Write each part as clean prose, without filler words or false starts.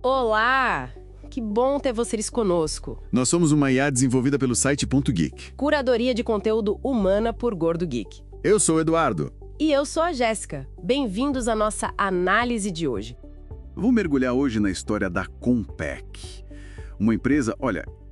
Olá! Que bom ter vocês conosco. Nós somos uma IA desenvolvida pelo site .geek. Curadoria de conteúdo humana por Gordo Geek. Eu sou o Eduardo. E eu sou a Jéssica. Bem-vindos à nossa análise de hoje. Vou mergulhar hoje na história da Compaq. Uma empresa,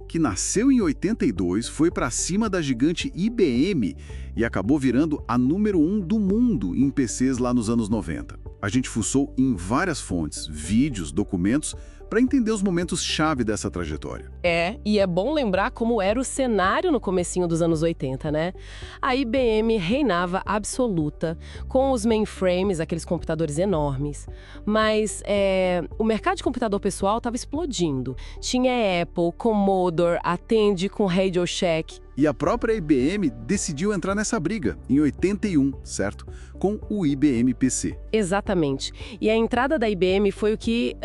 que nasceu em 82, foi para cima da gigante IBM e acabou virando a número 1 do mundo em PCs lá nos anos 90. A gente fuçou em várias fontes, vídeos, documentos, para entender os momentos-chave dessa trajetória. E é bom lembrar como era o cenário no comecinho dos anos 80, né? A IBM reinava absoluta, com os mainframes, aqueles computadores enormes. Mas o mercado de computador pessoal estava explodindo. Tinha Apple, Commodore, Atende com Radio Shack. E a própria IBM decidiu entrar nessa briga, em 81, certo? Com o IBM PC. Exatamente. E a entrada da IBM foi o que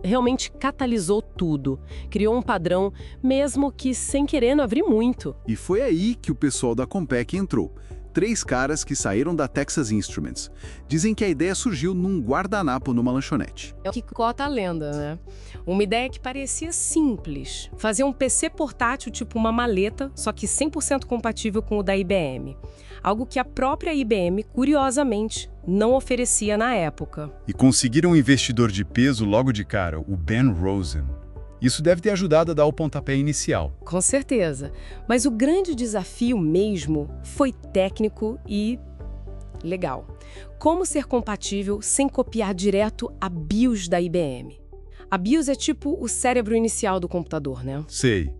realmente catalisou tudo. Criou um padrão, mesmo que sem querer não abrir muito. E foi aí que o pessoal da Compaq entrou. 3 caras que saíram da Texas Instruments. Dizem que a ideia surgiu num guardanapo numa lanchonete. É o que conta a lenda, né? Uma ideia que parecia simples. Fazer um PC portátil tipo uma maleta, só que 100% compatível com o da IBM. Algo que a própria IBM, curiosamente, não oferecia na época. E conseguiram um investidor de peso logo de cara, o Ben Rosen. Isso deve ter ajudado a dar o pontapé inicial. Com certeza. Mas o grande desafio mesmo foi técnico e legal. Como ser compatível sem copiar direto a BIOS da IBM? A BIOS é tipo o cérebro inicial do computador, né? Sei.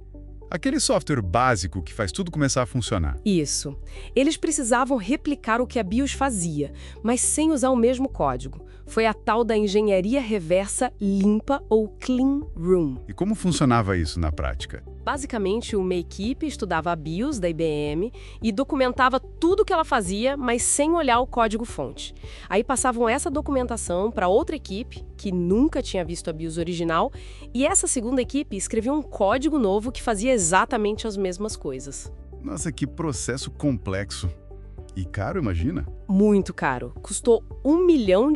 Aquele software básico que faz tudo começar a funcionar. Isso. Eles precisavam replicar o que a BIOS fazia, mas sem usar o mesmo código. Foi a tal da engenharia reversa limpa ou clean room. E como funcionava isso na prática? Basicamente, uma equipe estudava a BIOS da IBM e documentava tudo o que ela fazia, mas sem olhar o código-fonte. Aí passavam essa documentação para outra equipe, que nunca tinha visto a BIOS original, e essa segunda equipe escrevia um código novo que fazia exatamente as mesmas coisas. Nossa, que processo complexo. E caro, imagina? Muito caro. Custou $1 milhão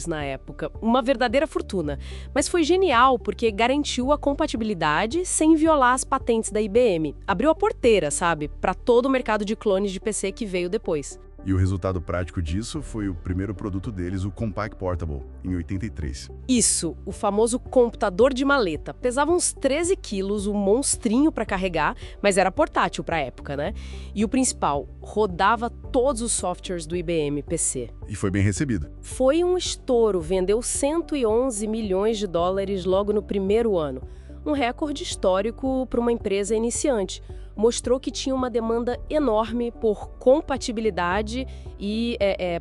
na época. Uma verdadeira fortuna. Mas foi genial porque garantiu a compatibilidade sem violar as patentes da IBM. Abriu a porteira, sabe? Para todo o mercado de clones de PC que veio depois. E o resultado prático disso foi o primeiro produto deles, o Compaq Portable, em 83. Isso, o famoso computador de maleta. Pesava uns 13 quilos, um monstrinho para carregar, mas era portátil para a época, né? E o principal, rodava todos os softwares do IBM PC. E foi bem recebido. Foi um estouro, vendeu $111 milhões logo no primeiro ano. Um recorde histórico para uma empresa iniciante. Mostrou que tinha uma demanda enorme por compatibilidade e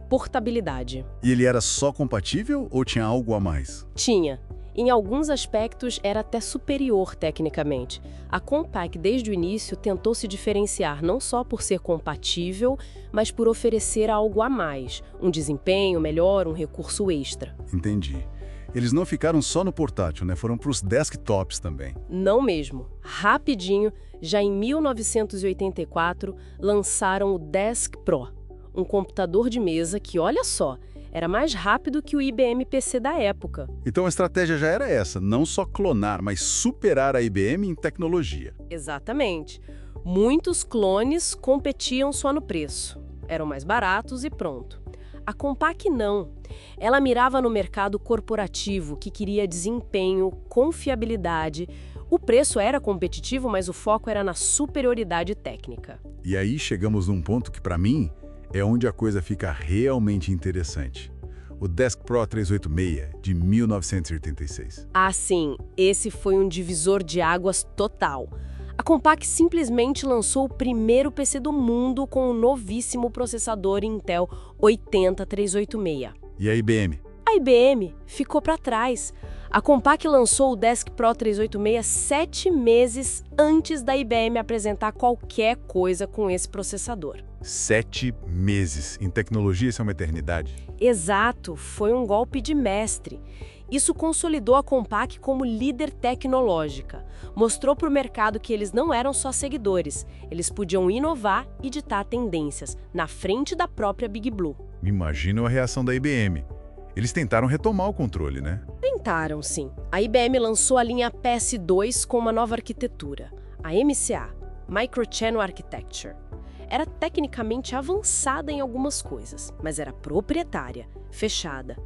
portabilidade. E ele era só compatível ou tinha algo a mais? Tinha. Em alguns aspectos, era até superior tecnicamente. A Compaq, desde o início, tentou se diferenciar não só por ser compatível, mas por oferecer algo a mais. Um desempenho melhor, um recurso extra. Entendi. Eles não ficaram só no portátil, né? Foram para os desktops também. Não mesmo. Rapidinho, já em 1984, lançaram o Desk Pro, um computador de mesa que, olha só, era mais rápido que o IBM PC da época. Então a estratégia já era essa, não só clonar, mas superar a IBM em tecnologia. Exatamente. Muitos clones competiam só no preço. Eram mais baratos e pronto. A Compaq não. Ela mirava no mercado corporativo, que queria desempenho, confiabilidade. O preço era competitivo, mas o foco era na superioridade técnica. E aí chegamos num ponto que, para mim, é onde a coisa fica realmente interessante. O Desk Pro 386, de 1986. Ah, sim. Esse foi um divisor de águas total. A Compaq simplesmente lançou o primeiro PC do mundo com o novíssimo processador Intel 80386. E a IBM? A IBM ficou para trás. A Compaq lançou o Desk Pro 386 7 meses antes da IBM apresentar qualquer coisa com esse processador. 7 meses. Em tecnologia, isso é uma eternidade. Exato, foi um golpe de mestre. Isso consolidou a Compaq como líder tecnológica. Mostrou para o mercado que eles não eram só seguidores, eles podiam inovar e ditar tendências, na frente da própria Big Blue. Imagina a reação da IBM. Eles tentaram retomar o controle, né? Tentaram, sim. A IBM lançou a linha PS2 com uma nova arquitetura, a MCA, Microchannel Architecture. Era tecnicamente avançada em algumas coisas, mas era proprietária, fechada.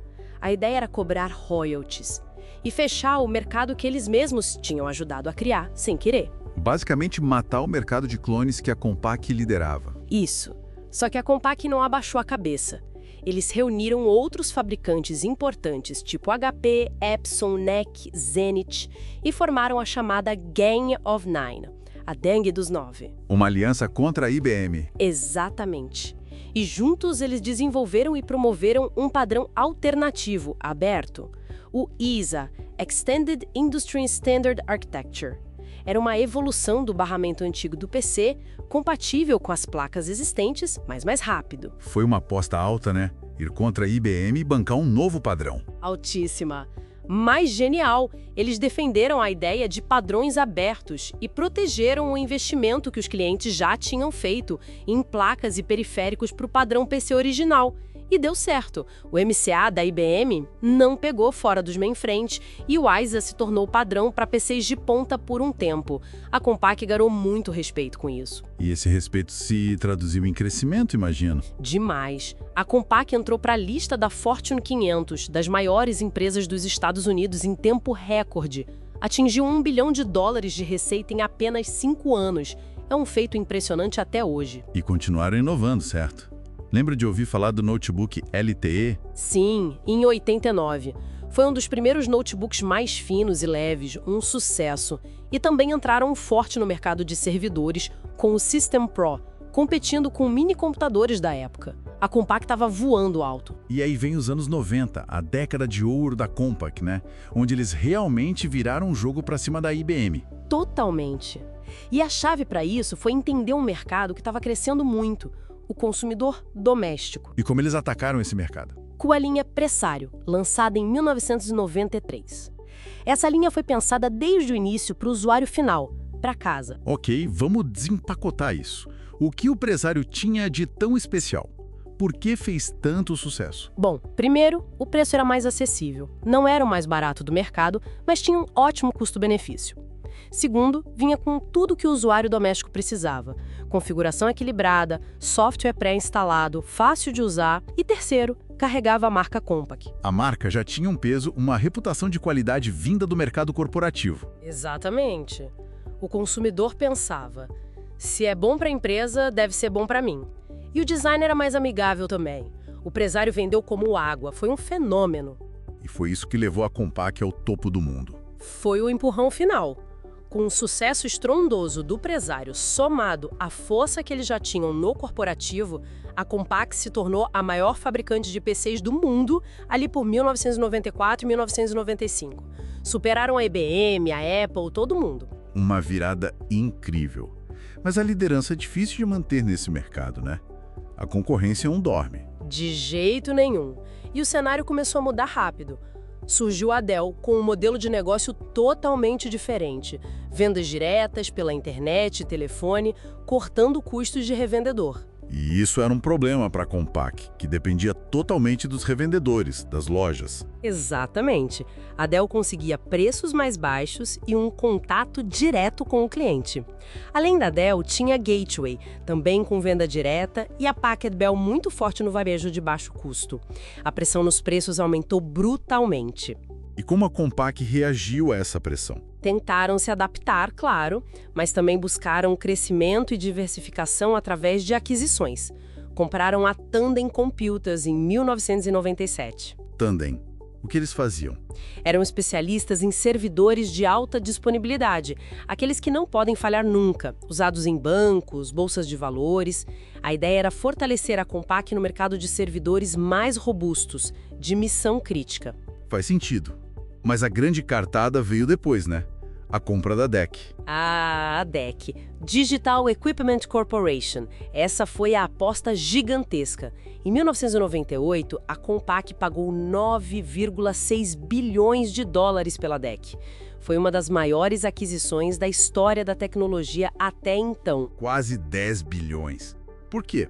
A ideia era cobrar royalties e fechar o mercado que eles mesmos tinham ajudado a criar, sem querer. Basicamente, matar o mercado de clones que a Compaq liderava. Isso. Só que a Compaq não abaixou a cabeça. Eles reuniram outros fabricantes importantes, tipo HP, Epson, NEC, Zenith, e formaram a chamada Gang of Nine, a Gangue dos Nove. Uma aliança contra a IBM. Exatamente. E juntos eles desenvolveram e promoveram um padrão alternativo, aberto, o EISA, Extended Industry Standard Architecture. Era uma evolução do barramento antigo do PC, compatível com as placas existentes, mas mais rápido. Foi uma aposta alta, né? Ir contra a IBM e bancar um novo padrão. Altíssima. Mais genial, eles defenderam a ideia de padrões abertos e protegeram o investimento que os clientes já tinham feito em placas e periféricos para o padrão PC original. E deu certo. O MCA da IBM não pegou fora dos mainframes e o ISA se tornou padrão para PCs de ponta por um tempo. A Compaq ganhou muito respeito com isso. E esse respeito se traduziu em crescimento, imagino. Demais. A Compaq entrou para a lista da Fortune 500, das maiores empresas dos Estados Unidos, em tempo recorde. Atingiu $1 bilhão de receita em apenas 5 anos. É um feito impressionante até hoje. E continuaram inovando, certo? Lembra de ouvir falar do notebook LTE? Sim, em 89. Foi um dos primeiros notebooks mais finos e leves, um sucesso. E também entraram forte no mercado de servidores com o System Pro, competindo com mini-computadores da época. A Compaq estava voando alto. E aí vem os anos 90, a década de ouro da Compaq, né? Onde eles realmente viraram o jogo para cima da IBM. Totalmente. E a chave para isso foi entender um mercado que estava crescendo muito, o consumidor doméstico. E como eles atacaram esse mercado? Com a linha Presário, lançada em 1993. Essa linha foi pensada desde o início para o usuário final, para casa. Ok, vamos desempacotar isso. O que o Presário tinha de tão especial? Por que fez tanto sucesso? Bom, primeiro, o preço era mais acessível. Não era o mais barato do mercado, mas tinha um ótimo custo-benefício. Segundo, vinha com tudo que o usuário doméstico precisava. Configuração equilibrada, software pré-instalado, fácil de usar. E terceiro, carregava a marca Compaq. A marca já tinha um peso, uma reputação de qualidade vinda do mercado corporativo. Exatamente. O consumidor pensava, se é bom para a empresa, deve ser bom para mim. E o design era mais amigável também. O Presário vendeu como água, foi um fenômeno. E foi isso que levou a Compaq ao topo do mundo. Foi o empurrão final. Com o sucesso estrondoso do Presário somado à força que eles já tinham no corporativo, a Compaq se tornou a maior fabricante de PCs do mundo ali por 1994 e 1995. Superaram a IBM, a Apple, todo mundo. Uma virada incrível. Mas a liderança é difícil de manter nesse mercado, né? A concorrência não dorme. De jeito nenhum. E o cenário começou a mudar rápido. Surgiu a Dell com um modelo de negócio totalmente diferente. Vendas diretas pela internet e telefone, cortando custos de revendedor. E isso era um problema para a Compaq, que dependia totalmente dos revendedores, das lojas. Exatamente. A Dell conseguia preços mais baixos e um contato direto com o cliente. Além da Dell, tinha a Gateway, também com venda direta, e a Packard Bell muito forte no varejo de baixo custo. A pressão nos preços aumentou brutalmente. E como a Compaq reagiu a essa pressão? Tentaram se adaptar, claro, mas também buscaram crescimento e diversificação através de aquisições. Compraram a Tandem Computers em 1997. Tandem. O que eles faziam? Eram especialistas em servidores de alta disponibilidade, aqueles que não podem falhar nunca, usados em bancos, bolsas de valores. A ideia era fortalecer a Compaq no mercado de servidores mais robustos, de missão crítica. Faz sentido. Mas a grande cartada veio depois, né? A compra da DEC. Ah, a DEC. Digital Equipment Corporation. Essa foi a aposta gigantesca. Em 1998, a Compaq pagou 9,6 bilhões de dólares pela DEC. Foi uma das maiores aquisições da história da tecnologia até então. Quase 10 bilhões. Por quê?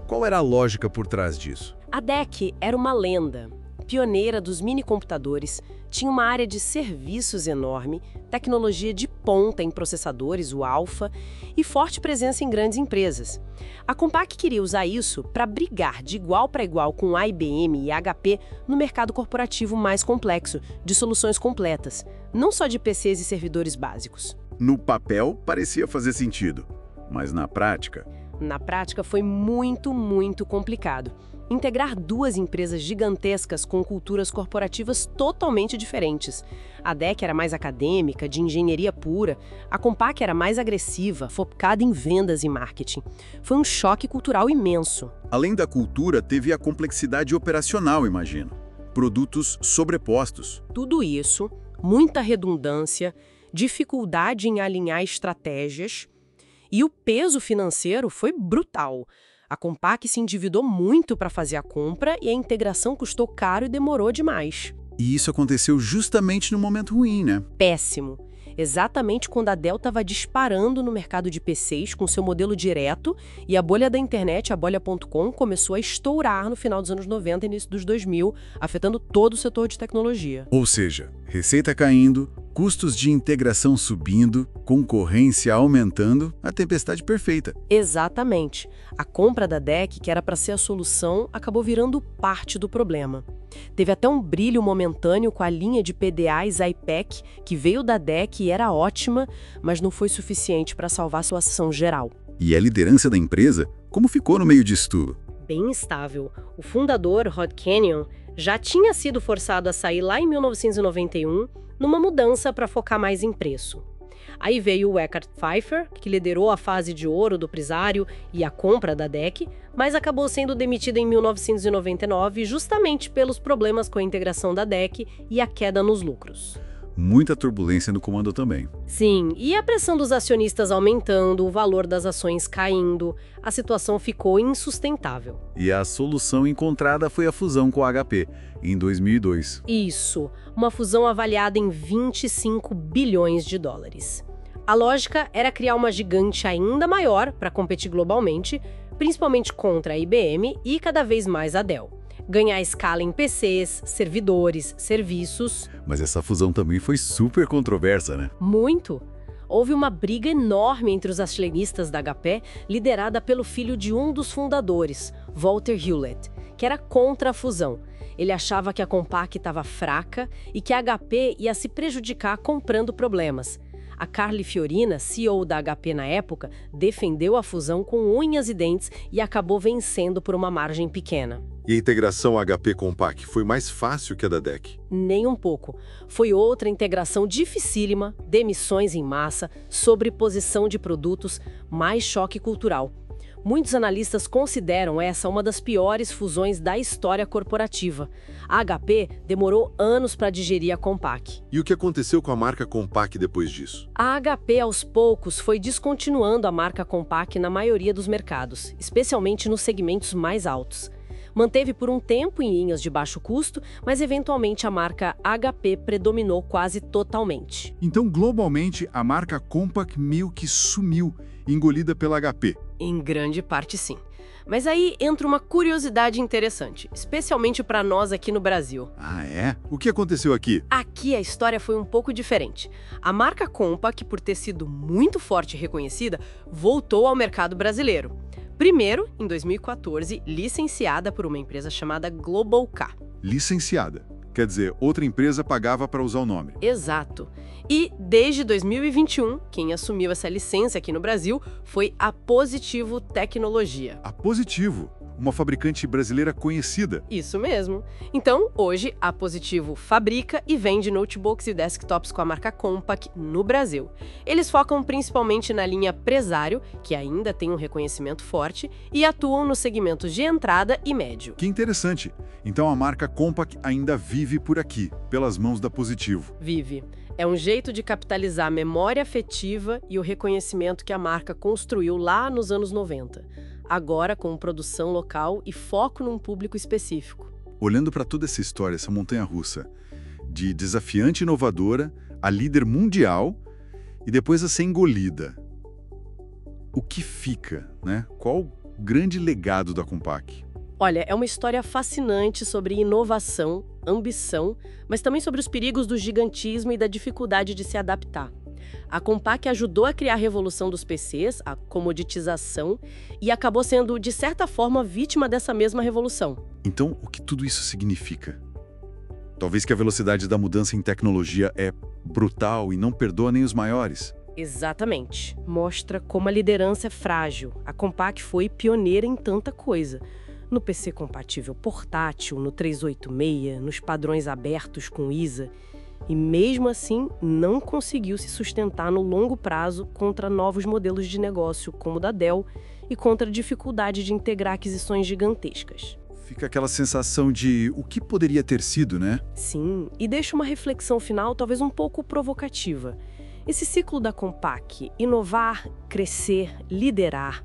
Qual era a lógica por trás disso? A DEC era uma lenda. pioneira dos minicomputadores, tinha uma área de serviços enorme, tecnologia de ponta em processadores, o Alpha, e forte presença em grandes empresas. A Compaq queria usar isso para brigar de igual para igual com a IBM e a HP no mercado corporativo mais complexo, de soluções completas, não só de PCs e servidores básicos. No papel, parecia fazer sentido, mas na prática... Na prática, foi muito, muito complicado. Integrar duas empresas gigantescas com culturas corporativas totalmente diferentes. A DEC era mais acadêmica, de engenharia pura. A Compaq era mais agressiva, focada em vendas e marketing. Foi um choque cultural imenso. Além da cultura, teve a complexidade operacional, imagino. Produtos sobrepostos. Tudo isso, muita redundância, dificuldade em alinhar estratégias. E o peso financeiro foi brutal. A Compaq se endividou muito para fazer a compra e a integração custou caro e demorou demais. E isso aconteceu justamente no momento ruim, né? Péssimo. Exatamente quando a Dell estava disparando no mercado de PCs com seu modelo direto e a bolha da internet, a bolha.com, começou a estourar no final dos anos 90 e início dos 2000, afetando todo o setor de tecnologia. Ou seja, receita caindo, custos de integração subindo, concorrência aumentando, a tempestade perfeita. Exatamente. A compra da DEC, que era para ser a solução, acabou virando parte do problema. Teve até um brilho momentâneo com a linha de PDAs iPEC, que veio da DEC e era ótima, mas não foi suficiente para salvar a situação geral. E a liderança da empresa, como ficou no meio disso tudo? Bem instável. O fundador, Rod Kenyon, já tinha sido forçado a sair lá em 1991, numa mudança para focar mais em preço. Aí veio o Eckhard Pfeiffer, que liderou a fase de ouro do Prisário e a compra da DEC, mas acabou sendo demitido em 1999 justamente pelos problemas com a integração da DEC e a queda nos lucros. Muita turbulência no comando também. Sim, e a pressão dos acionistas aumentando, o valor das ações caindo, a situação ficou insustentável. E a solução encontrada foi a fusão com a HP, em 2002. Isso, uma fusão avaliada em 25 bilhões de dólares. A lógica era criar uma gigante ainda maior para competir globalmente, principalmente contra a IBM e cada vez mais a Dell. Ganhar escala em PCs, servidores, serviços. Mas essa fusão também foi super controversa, né? Muito. Houve uma briga enorme entre os acionistas da HP, liderada pelo filho de um dos fundadores, Walter Hewlett, que era contra a fusão. Ele achava que a Compaq estava fraca e que a HP ia se prejudicar comprando problemas. A Carly Fiorina, CEO da HP na época, defendeu a fusão com unhas e dentes e acabou vencendo por uma margem pequena. E a integração HP-Compaq foi mais fácil que a da DEC? Nem um pouco. Foi outra integração dificílima, demissões em massa, sobreposição de produtos, mais choque cultural. Muitos analistas consideram essa uma das piores fusões da história corporativa. A HP demorou anos para digerir a Compaq. E o que aconteceu com a marca Compaq depois disso? A HP, aos poucos, foi descontinuando a marca Compaq na maioria dos mercados, especialmente nos segmentos mais altos. Manteve por um tempo em linhas de baixo custo, mas eventualmente a marca HP predominou quase totalmente. Então, globalmente, a marca Compaq meio que sumiu, engolida pela HP. Em grande parte, sim. Mas aí entra uma curiosidade interessante, especialmente para nós aqui no Brasil. Ah, é? O que aconteceu aqui? Aqui a história foi um pouco diferente. A marca Compaq, por ter sido muito forte e reconhecida, voltou ao mercado brasileiro. Primeiro, em 2014, licenciada por uma empresa chamada Global K. Licenciada. Quer dizer, outra empresa pagava para usar o nome. Exato. E, desde 2021, quem assumiu essa licença aqui no Brasil foi a Positivo Tecnologia. A Positivo, uma fabricante brasileira conhecida. Isso mesmo. Então, hoje, a Positivo fabrica e vende notebooks e desktops com a marca Compaq no Brasil. Eles focam principalmente na linha Presário, que ainda tem um reconhecimento forte, e atuam nos segmentos de entrada e médio. Que interessante. Então a marca Compaq ainda vive por aqui, pelas mãos da Positivo. Vive. É um jeito de capitalizar a memória afetiva e o reconhecimento que a marca construiu lá nos anos 90. Agora com produção local e foco num público específico. Olhando para toda essa história, essa montanha-russa, de desafiante e inovadora, a líder mundial e depois a ser engolida. O que fica, né? Qual o grande legado da Compaq? Olha, é uma história fascinante sobre inovação, ambição, mas também sobre os perigos do gigantismo e da dificuldade de se adaptar. A Compaq ajudou a criar a revolução dos PCs, a comoditização, e acabou sendo, de certa forma, vítima dessa mesma revolução. Então, o que tudo isso significa? Talvez que a velocidade da mudança em tecnologia é brutal e não perdoa nem os maiores. Exatamente. Mostra como a liderança é frágil. A Compaq foi pioneira em tanta coisa. No PC compatível portátil, no 386, nos padrões abertos com ISA. E mesmo assim, não conseguiu se sustentar no longo prazo contra novos modelos de negócio, como o da Dell, e contra a dificuldade de integrar aquisições gigantescas. Fica aquela sensação de o que poderia ter sido, né? Sim, e deixa uma reflexão final talvez um pouco provocativa. Esse ciclo da Compaq, inovar, crescer, liderar,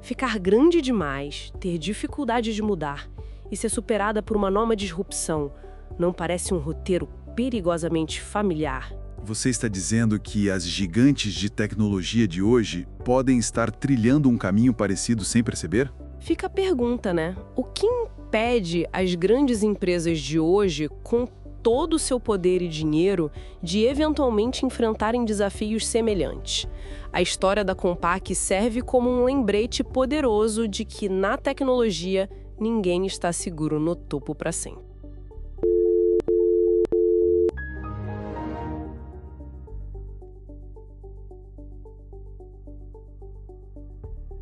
ficar grande demais, ter dificuldade de mudar e ser superada por uma nova disrupção, não parece um roteiro perigosamente familiar? Você está dizendo que as gigantes de tecnologia de hoje podem estar trilhando um caminho parecido sem perceber? Fica a pergunta, né? O que impede as grandes empresas de hoje, com todo o seu poder e dinheiro, de eventualmente enfrentarem desafios semelhantes? A história da Compaq serve como um lembrete poderoso de que, na tecnologia, ninguém está seguro no topo para sempre.